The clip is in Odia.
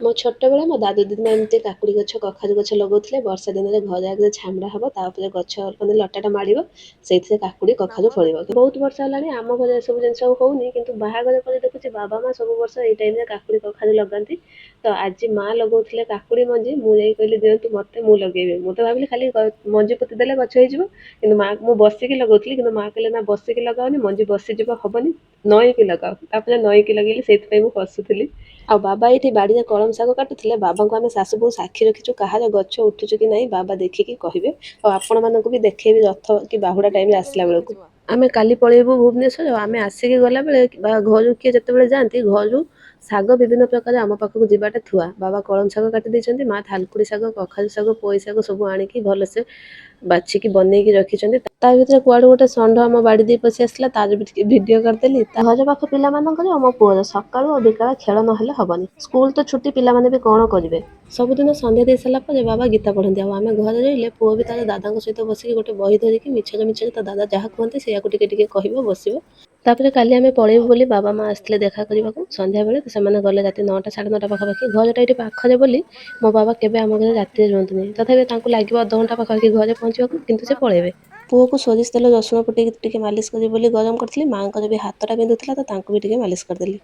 ମୋ ଛୋଟବେଳେ ମୋ ଦାଦୁ ଦିଦିମା ଏମିତି କାକୁଡ଼ି ଗଛ କଖାରୁ ଗଛ ଲଗାଉଥିଲେ। ବର୍ଷା ଦିନରେ ଘର ଆଗରେ ଛାମଡ଼ା ହେବ, ତା ଉପରେ ଗଛ ମାନେ ଲଟାଟା ମାଡ଼ିବ, ସେଇଥିରେ କାକୁଡ଼ି କଖାରୁ ଫଳିବ। ବହୁତ ବର୍ଷ ହେଲାଣି ଆମ ଘରେ ଏସବୁ ଜିନିଷ ଆଉ ହେଉନି, କିନ୍ତୁ ବାହାଘର ପରେ ଦେଖୁଛି ବାବା ମା ସବୁ ବର୍ଷ ଏଇ ଟାଇମରେ କାକୁଡ଼ି କଖାରୁ ଲଗାନ୍ତି। ତ ଆଜି ମା ଲଗାଉଥିଲେ କାକୁଡ଼ି ମଞ୍ଜି, ମୁଁ ଯାଇ କହିଲି ଦିଅନ୍ତୁ ମୋତେ, ମୁଁ ଲଗେଇବି। ମୁଁ ତ ଭାବିଲି ଖାଲି ମଞ୍ଜି ପୋତି ଦେଲେ ଗଛ ହେଇଯିବ, କିନ୍ତୁ ମା, ମୁଁ ବସିକି ଲଗାଉଥିଲି, କିନ୍ତୁ ମା କହିଲେ ନା ବସିକି ଲଗାଅନି, ମଞ୍ଜି ବସିଯିବ, ହବନି, ନଈକି ଲଗାଅ। ତାପରେ ନଈକି ଲଗେଇଲି, ସେଇଥିପାଇଁ ମୁଁ ହସୁଥିଲି। ଆଉ ବାବା ଏଇଠି ବାଡ଼ିରେ କଳମ ଶାଗ କାଟୁଥିଲେ। ବାବାଙ୍କୁ ଆମେ ଶାଶୁ ବୋହୂ ସାକ୍ଷୀ ରଖିଛୁ, କାହାର ଗଛ ଉଠୁଛୁ କି ନାହିଁ ବାବା ଦେଖିକି କହିବେ। ଆଉ ଆପଣମାନଙ୍କୁ ବି ଦେଖେଇବି ରଥ କି ବାହୁଡ଼ା ଟାଇମରେ ଆସିଲା ବେଳକୁ। ଆମେ କାଲି ପଳେଇବୁ ଭୁବନେଶ୍ୱର। ଆମେ ଆସିକି ଗଲାବେଳେ ବା ଘରୁ କିଏ ଯେତେବେଳେ ଯାଆନ୍ତି, ଘରୁ ଶାଗ ବିଭିନ୍ନ ପ୍ରକାର ଆମ ପାଖକୁ ଯିବାଟା ଥୁଆ। ବାବା କଳମ ଶାଗ କାଟି ଦେଇଛନ୍ତି, ମା ଥାଲକୁଡ଼ି ଶାଗ, କଖାରୁ ଶାଗ, ପୋଇ ଶାଗ ସବୁ ଆଣିକି ଭଲସେ ବାଛିକି ବନେଇକି ରଖିଛନ୍ତି। ତା ଭିତରେ କୁଆଡ଼ୁ ଗୋଟେ ଷଣ୍ଢ ଆମ ବାଡ଼ି ଦେଇ ପଶି ଆସିଲା, ତାର ବି ଟିକେ ଭିଡ଼ିଓ କରିଦେଲି। ତା ଘର ପାଖ ପିଲାମାନଙ୍କର ଆଉ ମୋ ପୁଅର ସକାଳୁ ଆଉ ବିକାଳ ଖେଳ ନହେଲେ ହବନି। ସ୍କୁଲ ତ ଛୁଟି, ପିଲାମାନେ ବି କ'ଣ କରିବେ। ସବୁଦିନ ସନ୍ଧ୍ୟା ଦେଇ ସାରିଲା ପରେ ବାବା ଗୀତା ପଢ଼ନ୍ତି। ଆଉ ଆମେ ଘରେ ରହିଲେ ପୁଅ ବି ତାର ଦାଦାଙ୍କ ସହିତ ବସିକି ଗୋଟେ ବହି ଧରିକି ମିଛରେ ମିଛରେ ତା ଦାଦା ଯାହା କୁହନ୍ତି ସେଇଆକୁ ଟିକେ ଟିକେ କହିବ, ବସିବ। ତାପରେ କାଲି ଆମେ ପଳେଇବୁ ବୋଲି ବାବା ମା ଆସିଥିଲେ ଦେଖା କରିବାକୁ ସନ୍ଧ୍ୟାବେଳେ। ସେମାନେ ଗଲେ ରାତି 9ଟା 9:30 ପାଖାପାଖି। ଘରଟା ଏଇଠି ପାଖରେ ବୋଲି ମୋ ବାବା କେବେ ଆମ ଘରେ ରାତିରେ ରୁହନ୍ତିନି। ତଥାପି ତାଙ୍କୁ ଲାଗିବ ଅଧଘଣ୍ଟା ପାଖାପାଖି ଘରେ ପହଞ୍ଚିବାକୁ, କିନ୍ତୁ ସେ ପଳେଇବେ। ପୁଅକୁ ସୋରିଷ ତେଲ ରସୁଣ ଫୁଟେଇକି ଟିକେ ମାଲିସ କରିବି ବୋଲି ଗରମ କରିଥିଲି। ମାଆଙ୍କର ବି ହାତଟା ବିନ୍ଧୁଥିଲା, ତ ତାଙ୍କୁ ବି ଟିକେ ମାଲିସ କରିଦେଲି।